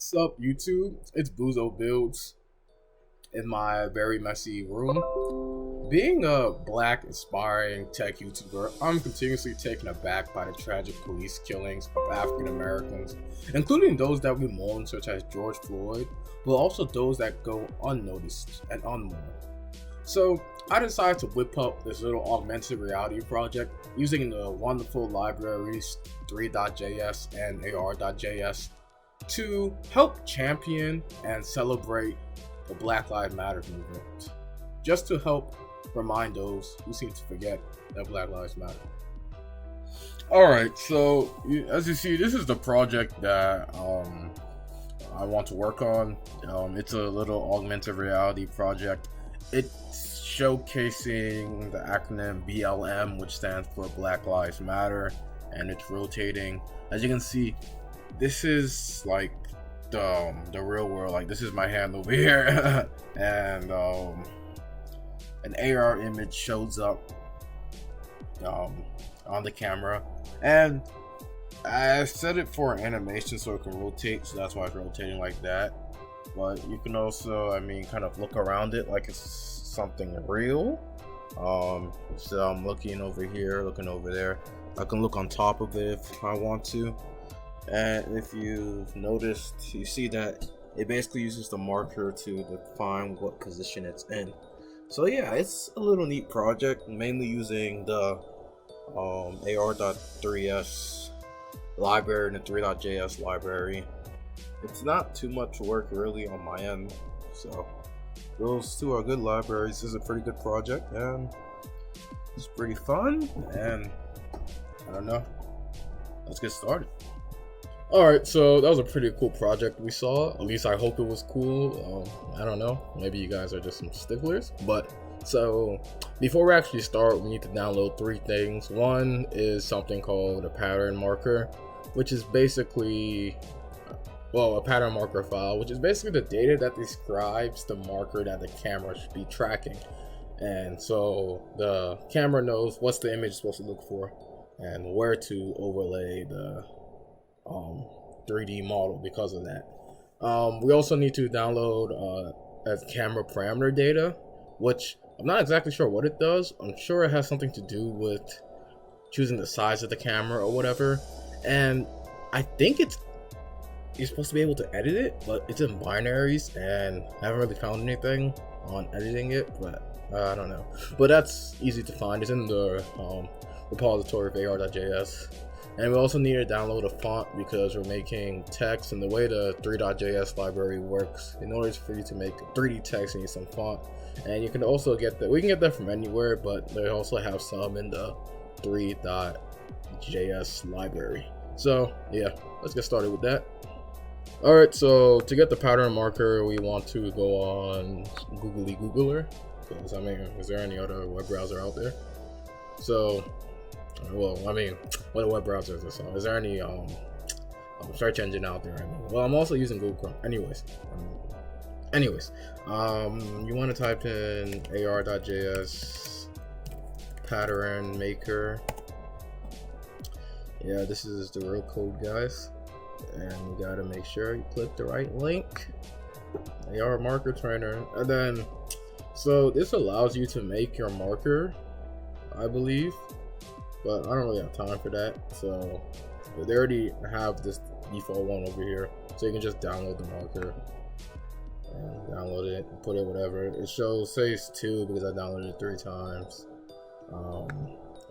What's up, YouTube? It's Buzo Builds in my very messy room. Being a black, aspiring tech YouTuber, I'm continuously taken aback by the tragic police killings of African Americans, including those that we mourn, such as George Floyd, but also those that go unnoticed and unmourned. So I decided to whip up this little augmented reality project using the wonderful libraries Three.js and Ar.js to help champion and celebrate the Black Lives Matter movement, just to help remind those who seem to forget that Black Lives Matter. Alright, so as you see, this is the project that I want to work on. It's a little augmented reality project. It's showcasing the acronym BLM, which stands for Black Lives Matter, and it's rotating. As you can see, this is like the real world. Like, this is my hand over here, and an AR image shows up on the camera, and I set it for animation so it can rotate, so that's why it's rotating like that. But you can also, kind of look around it like it's something real. So I'm looking over here, looking over there. I can look on top of it if I want to. And if you've noticed, you see that it basically uses the marker to define what position it's in. So yeah, it's a little neat project, mainly using the Ar.3s library and the Three.js library. It's not too much work really on my end, so those two are good libraries. This is a pretty good project, and it's pretty fun, and I don't know, let's get started. Alright, so that was a pretty cool project we saw. At least I hope it was cool. I don't know, maybe you guys are just some sticklers. But so before we actually start, we need to download three things. One is something called a pattern marker, which is basically, well, a pattern marker file, which is basically the data that describes the marker that the camera should be tracking. And so the camera knows what's the image supposed to look for and where to overlay the 3D model because of that. We also need to download camera parameter data, which I'm not exactly sure what it does. I'm sure it has something to do with choosing the size of the camera or whatever. And I think you're supposed to be able to edit it, but it's in binaries, and I haven't really found anything on editing it, but I don't know. But that's easy to find. It's in the repository of Ar.js. And we also need to download a font because we're making text, and the way the Three.js library works, in order for you to make 3D text, you need some font. And you can also get that, we can get that from anywhere, but they also have some in the Three.js library. So yeah, let's get started with that. Alright, so to get the pattern marker, we want to go on Googler, because is there any other web browser out there? So, well, what web browser is this on? Is there any search engine out there? Well, I'm also using Google Chrome. Anyways, you want to type in Ar.js pattern maker. Yeah, this is the real code, guys, and you gotta make sure you click the right link. AR marker trainer, and then so this allows you to make your marker, I believe. But I don't really have time for that, so they already have this default one over here, so you can just download the marker and download it and put it whatever. It says 2 because I downloaded it 3 times, and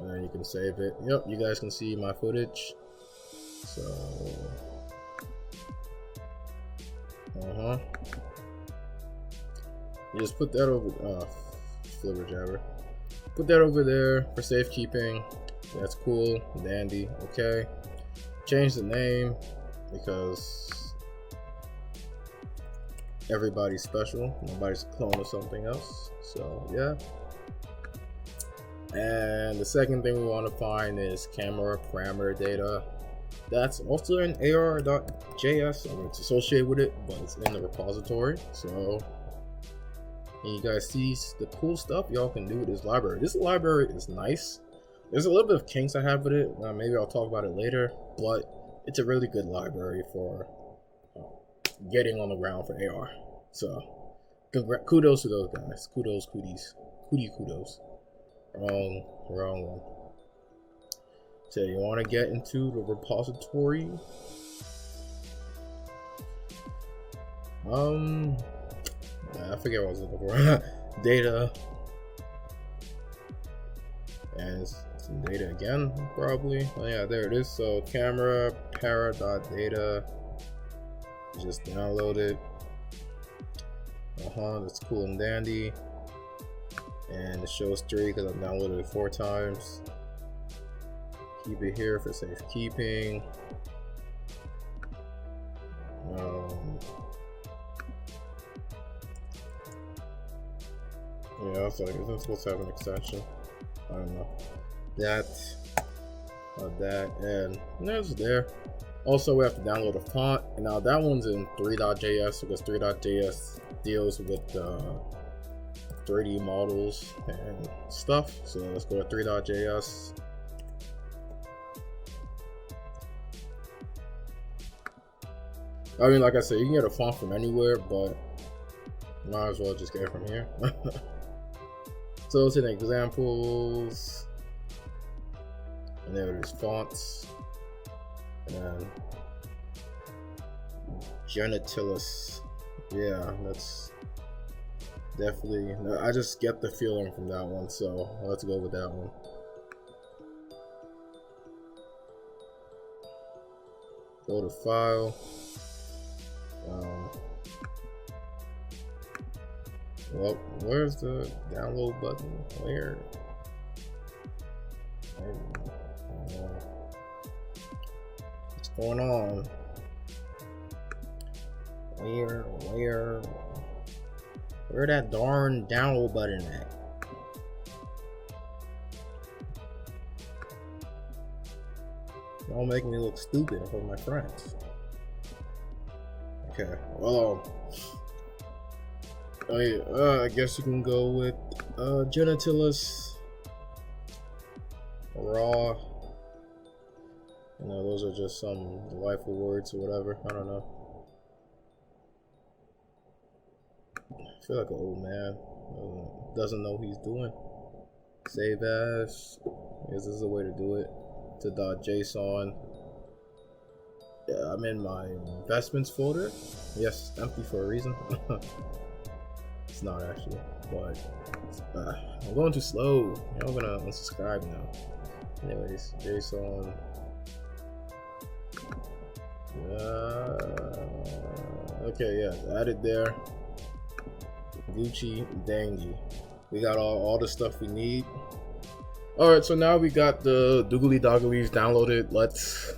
then you can save it. Yep, you guys can see my footage. So you just put that over flipper jabber. Put that over there for safekeeping. That's cool, dandy. Okay, change the name because everybody's special. Nobody's a clone of something else. So yeah. And the second thing we want to find is camera parameter data. That's also in Ar.js. It's associated with it, but it's in the repository. So you guys see the cool stuff y'all can do with this library. This library is nice. There's a little bit of kinks I have with it. Maybe I'll talk about it later, but it's a really good library for getting on the ground for AR. So kudos to those guys. Kudos. Wrong one. So you want to get into the repository. I forget what I was looking for. Data. And some data again, probably. Oh yeah, there it is. So camera para.data. Just download it. That's cool and dandy. And it shows 3 because I've downloaded it 4 times. Keep it here for safekeeping. Yeah, it's like, isn't supposed to have an extension? I don't know. That, and that's there. Also, we have to download a font, and now that one's in Three.js because Three.js deals with 3D models and stuff. So let's go to Three.js. I mean, like I said, you can get a font from anywhere, but might as well just get it from here. So let's hit examples, and there it is, fonts, and genitalis. Yeah, that's definitely, I just get the feeling from that one, so let's go with that one. Go to file. Well, where's the download button? Where? What's going on? Where that darn download button at? Don't make me look stupid in front of my friends. Okay, well, I guess you can go with genitalis, raw. You know, those are just some delightful words or whatever. I don't know. I feel like an old man doesn't know what he's doing. Save as. This is a way to do it. To .json. Yeah, I'm in my investments folder. Yes, empty for a reason. It's not actually, but I'm going too slow. I'm gonna unsubscribe now. Anyways, JSON. Okay, yeah, added there. Gucci dangy. We got all the stuff we need. Alright, so now we got the doogly dogglies downloaded. Let's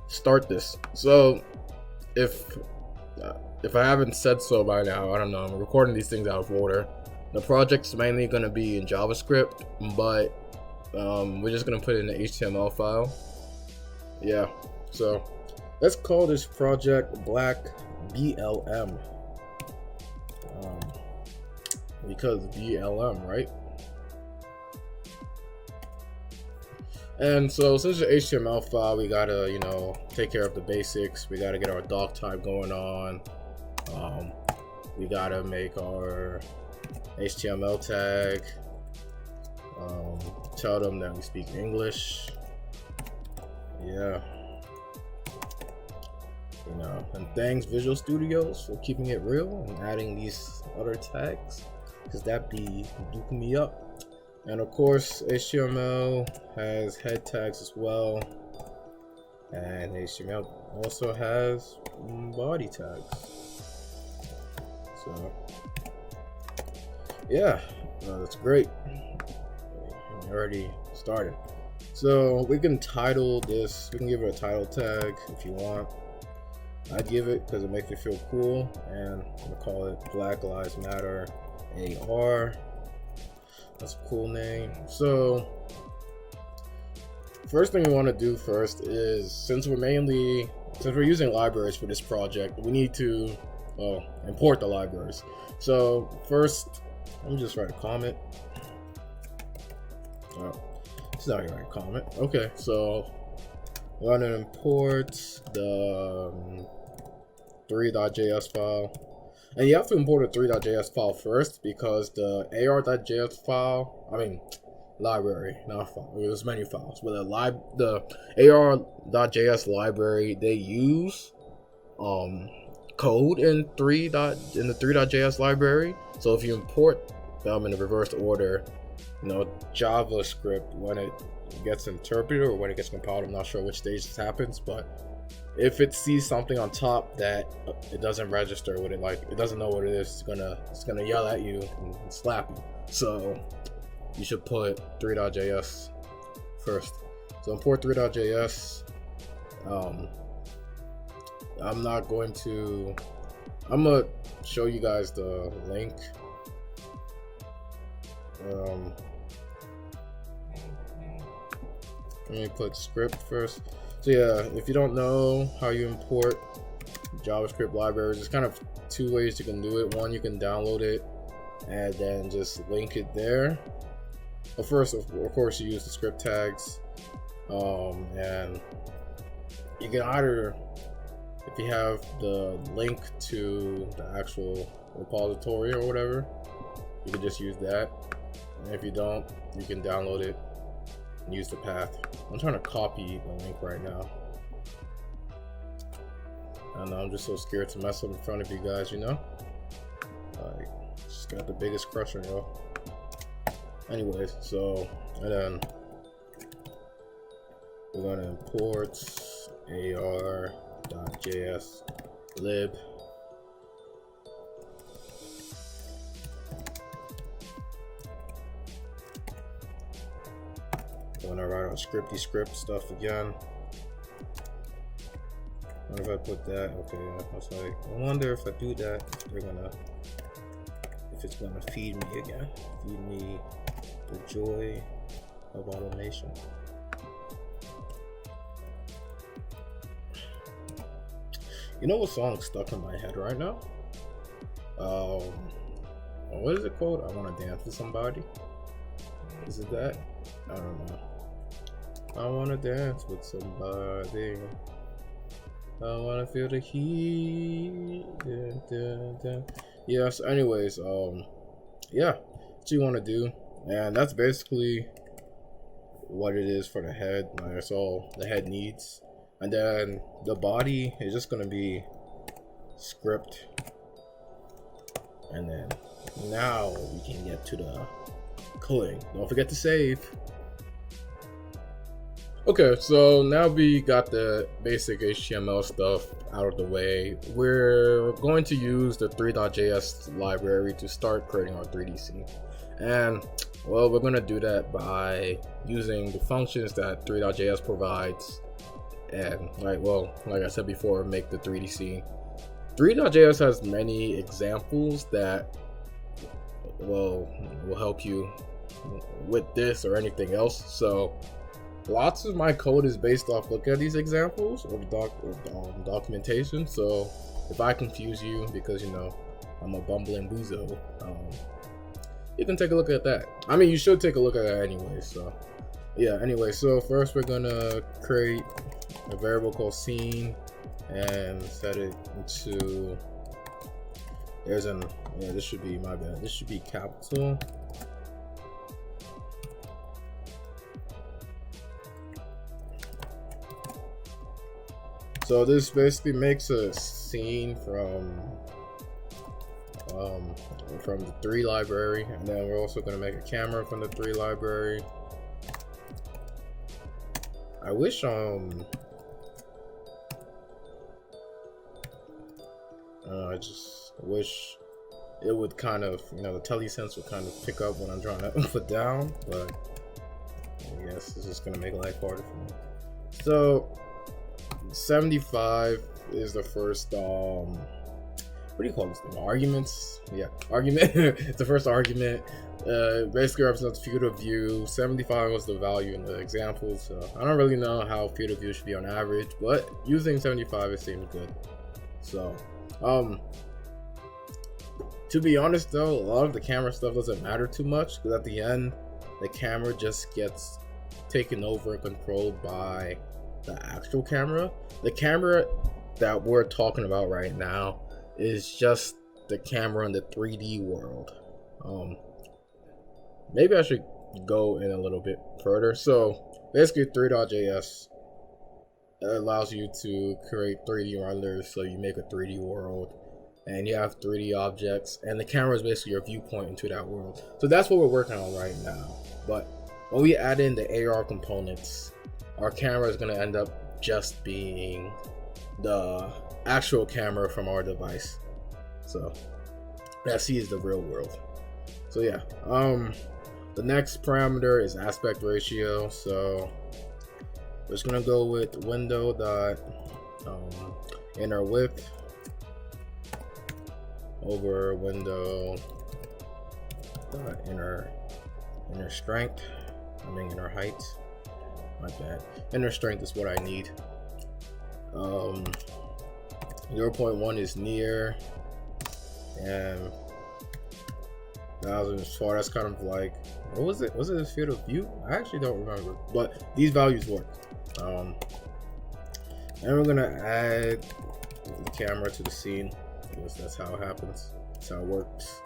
start this. So if I haven't said so by now, I don't know, I'm recording these things out of order. The project's mainly going to be in JavaScript, but we're just going to put it in the HTML file. Yeah, so let's call this project Black BLM, because BLM, right? And so since the HTML file, we gotta, you know, take care of the basics. We gotta get our doc type going on. We gotta make our HTML tag. Tell them that we speak English. Yeah. You know, and thanks Visual Studios for keeping it real and adding these other tags, because that be duking me up. And of course, HTML has head tags as well, and HTML also has body tags. So yeah, that's great. We already started. So we can title this, we can give it a title tag if you want. I give it because it makes me feel cool, and I'm gonna call it Black Lives Matter AR. That's a cool name. So first thing we want to do first is, since we're using libraries for this project, we need to import the libraries. So first, let me just write a comment. Oh, it's not gonna write a comment. Okay, so we're gonna import the Three.js file. And you have to import a Three.js file first because the Ar.js file, library, not file, it was many files, but the Ar.js library, they use code in the Three.js library. So if you import them in the reverse order, JavaScript, when it gets interpreted or when it gets compiled, I'm not sure which stage this happens, but if it sees something on top that it doesn't register with it, like it doesn't know what it is, it's gonna yell at you and slap you. So you should put Three.js first. So import Three.js. I'm gonna show you guys the link. Let me put script first. So yeah, if you don't know how you import JavaScript libraries, there's kind of two ways you can do it. One, you can download it and then just link it there. But first, of course, you use the script tags, and you can either, if you have the link to the actual repository or whatever, you can just use that. And if you don't, you can download it and use the path. I'm trying to copy the link right now. I know, I'm just so scared to mess up in front of you guys, Like, just got the biggest crusher, yo. Anyways, so, and then we're gonna import ar.js lib. I'm gonna write our scripty script stuff again. What if I put that? Okay, I was like, I wonder if I do that, if it's gonna feed me again. Feed me the joy of automation. You know what song's stuck in my head right now? What is it called? I Wanna Dance with Somebody. Is it that? I don't know. I wanna dance with somebody. I wanna feel the heat. Dun, dun, dun. Yes. Anyways, yeah, what you want to do, and that's basically what it is for the head. Like, that's all the head needs, and then the body is just gonna be script, and then now we can get to the coding. Don't forget to save. Okay, so now we got the basic HTML stuff out of the way. We're going to use the Three.js library to start creating our 3DC. And, well, we're going to do that by using the functions that Three.js provides. And, like I said before, make the 3DC. Three.js has many examples that, will help you with this or anything else. So, lots of my code is based off looking at these examples or the documentation. So if I confuse you because I'm a bumbling bozo, you can take a look at that. You should take a look at it anyway. So yeah, anyway, so first we're gonna create a variable called scene and set it into, this should be, my bad, this should be capital. So this basically makes a scene from the Three library, and then we're also going to make a camera from the Three library. I wish I just wish it would kind of, the telesense would kind of pick up what I'm trying to put down, but I guess this is going to make life harder for me. So 75 is the first what do you call this thing? Arguments? Yeah, argument. It's the first argument. Basically represents field of view. 75 was the value in the example, so I don't really know how field of view should be on average, but using 75 it seems good. So to be honest though, a lot of the camera stuff doesn't matter too much, because at the end the camera just gets taken over and controlled by the actual camera. The camera that we're talking about right now is just the camera in the 3D world. Maybe I should go in a little bit further. So basically, Three.js allows you to create 3D renders. So you make a 3D world and you have 3D objects, and the camera is basically your viewpoint into that world. So that's what we're working on right now. But when we add in the AR components, our camera is going to end up just being the actual camera from our device. So that sees the real world. So yeah, the next parameter is aspect ratio. So we're just gonna go with window dot inner width over window dot inner strength. I mean inner height. My bad. Inner strength is what I need. 0.1 is near, and 1000 is far. That's kind of like, what was it? Was it a field of view? I actually don't remember, but these values work. And we're gonna add the camera to the scene because that's how it happens. That's how it works.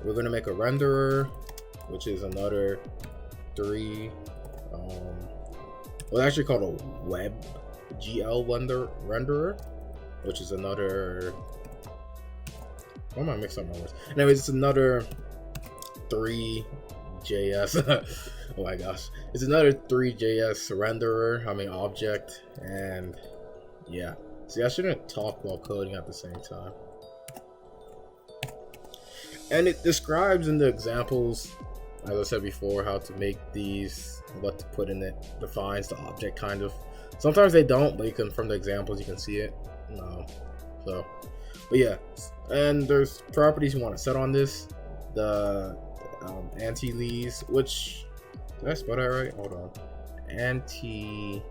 We're gonna make a renderer, which is another well, actually called a web GL renderer, which is another. Why am I mixing up my words? Anyways, it's another Three.js. Oh my gosh, it's another Three.js renderer. I mean object, and yeah. See, I shouldn't talk while coding at the same time. And it describes in the examples, as I said before, how to make these, what to put in it, defines the object kind of. Sometimes they don't, but you can, from the examples, you can see it. So, but yeah, and there's properties you want to set on this. The anti-alias, which, did I spell that right? Hold on. Anti-alias.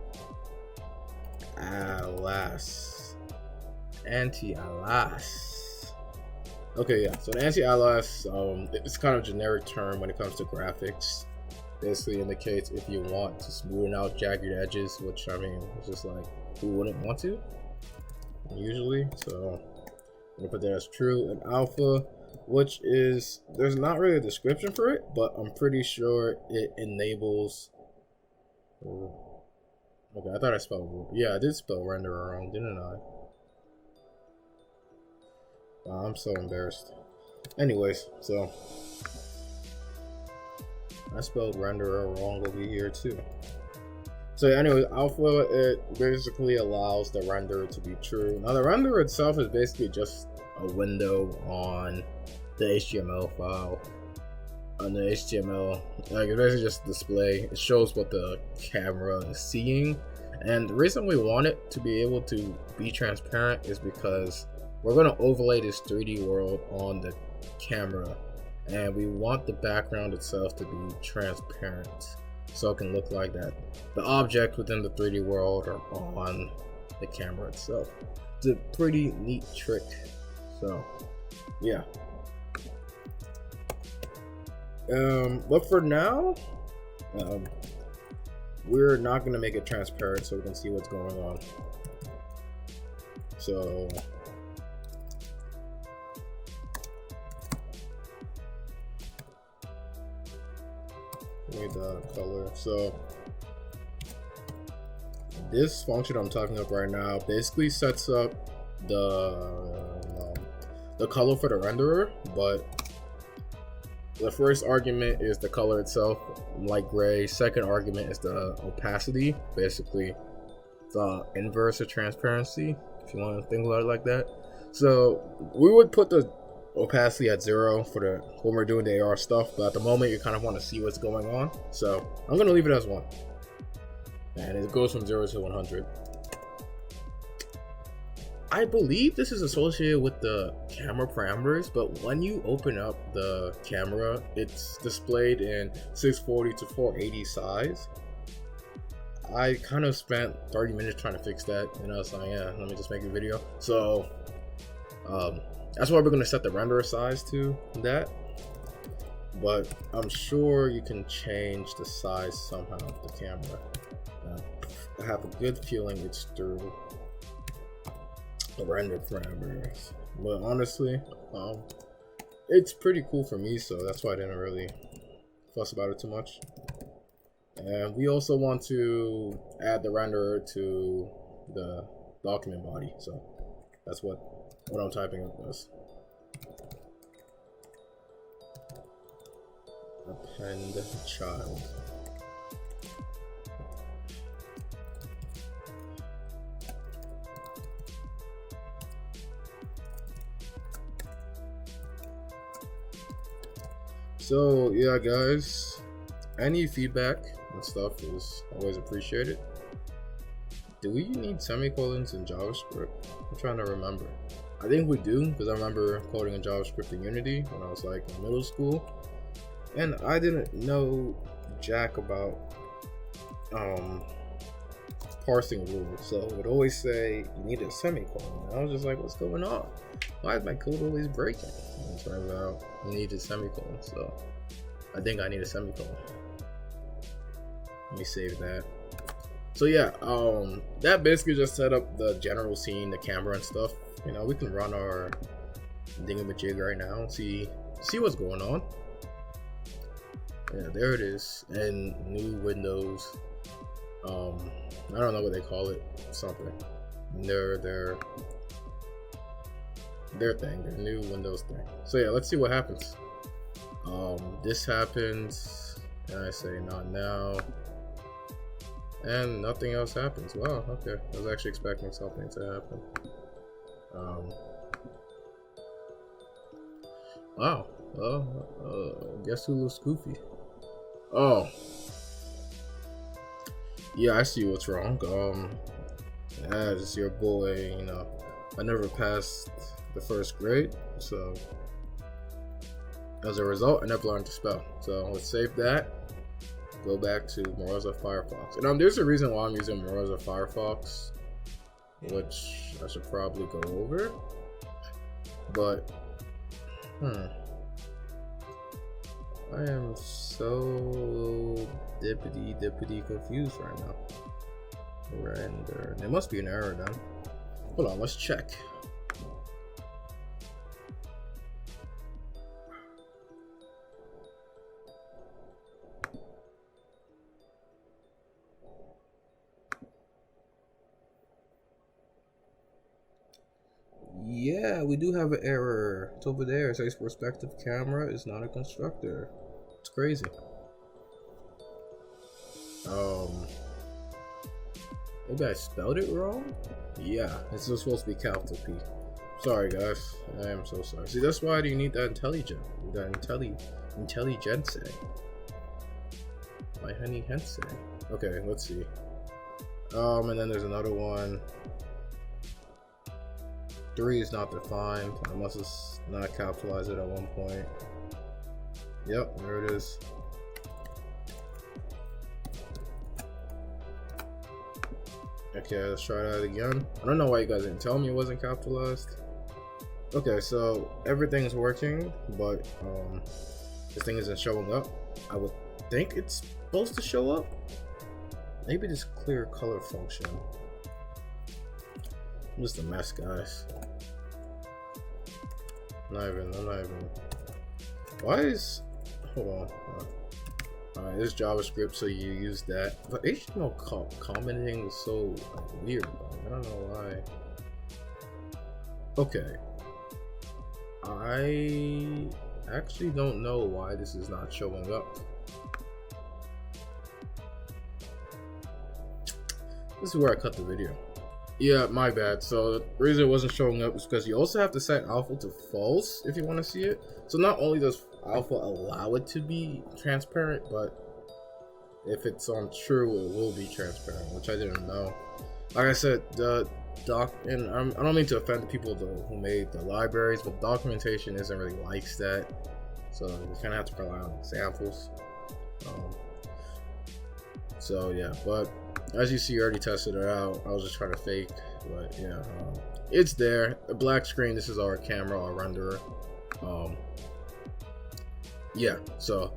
Okay, yeah. So the anti-alias, it's kind of a generic term when it comes to graphics. Basically indicates if you want to smoothen out jagged edges, which I mean, it's just like, who wouldn't want to? Usually. So I'm gonna put that as true. And alpha, which is, there's not really a description for it, but I'm pretty sure it enables. Okay, I thought I spelled. Yeah, I did spell renderer wrong, didn't I? Wow, I'm so embarrassed. Anyways, so I spelled renderer wrong over here too. So anyway, alpha, it basically allows the renderer to be true. Now the renderer itself is basically just a window on the HTML file. On the HTML, like it's basically just display. It shows what the camera is seeing. And the reason we want it to be able to be transparent is because we're going to overlay this 3D world on the camera, and we want the background itself to be transparent so it can look like that the object within the 3D world are on the camera itself. It's a pretty neat trick. So yeah, but for now, we're not going to make it transparent so we can see what's going on. So need the color. So this function I'm talking about right now basically sets up the color for the renderer, but the first argument is the color itself, light gray. Second argument is the opacity, basically the inverse of transparency, if you want to think about it like that. So we would put the opacity at 0 for the when we're doing the AR stuff, but at the moment you kind of want to see what's going on, so I'm gonna leave it as 1, and it goes from 0 to 100. I believe this is associated with the camera parameters, but when you open up the camera, it's displayed in 640 to 480 size. I kind of spent 30 minutes trying to fix that, and I was like, yeah, let me just make a video. So that's why we're going to set the renderer size to that, but I'm sure you can change the size somehow of the camera. I have a good feeling it's through the render parameters, but honestly, it's pretty cool for me, so that's why I didn't really fuss about it too much. And we also want to add the renderer to the document body, so that's what I'm typing up as. Append child. So yeah, guys, any feedback and stuff is always appreciated. Do we need semicolons in JavaScript? I'm trying to remember. I think we do, because I remember coding in JavaScript in Unity when I was like in middle school, and I didn't know jack about parsing rules, so it would always say you need a semicolon. And I was just like, what's going on? Why is my code always breaking? And it turns out you need a semicolon, so I think I need a semicolon. Let me save that. So yeah, that basically just set up the general scene, the camera and stuff. You know, we can run our thingamajig right now and see what's going on. Yeah, there it is. And new windows. I don't know what they call it. Something. Their thing, their new Windows thing. So yeah, let's see what happens. This happens, and I say not now, and nothing else happens. Wow, okay. I was actually expecting something to happen. Wow. Guess who looks goofy? Oh. Yeah, I see what's wrong. As your boy, you know, I never passed the first grade, so as a result, I never learned to spell. So let's save that. Go back to Mozilla Firefox. And there's a reason why I'm using Mozilla Firefox, which I should probably go over. But I am so dippity confused right now. Render. There must be an error then. Hold on, let's check. Yeah, we do have an error. It's over there. It says perspective camera is not a constructor. It's crazy. Maybe I spelled it wrong? Yeah, it's just supposed to be capital P. Sorry guys, I am so sorry. See, that's why you need that intelligence. That intelligence. My honey hense. Okay, let's see. And then there's another one. 3 is not defined. I must have not capitalized it at one point. Yep, there it is. Okay, let's try that again. I don't know why you guys didn't tell me it wasn't capitalized. Okay, so everything's working, but this thing isn't showing up. I would think it's supposed to show up. Maybe this clear color function. I'm just a mess, guys. I'm not even. Why is? Hold on. Alright, this JavaScript, so you use that. But HTML commenting is so weird. I don't know why. Okay. I actually don't know why this is not showing up. This is where I cut the video. Yeah, my bad. So the reason it wasn't showing up is because you also have to set alpha to false if you want to see it. So not only does alpha allow it to be transparent, but if it's on true, it will be transparent, which I didn't know. Like I said, the and I don't mean to offend the people who made the libraries, but documentation isn't really like that, so you kind of have to rely on examples. So yeah, but as you see, I already tested it out. I was just trying to fake, but yeah, it's there. A black screen. This is our camera, our renderer. Yeah, so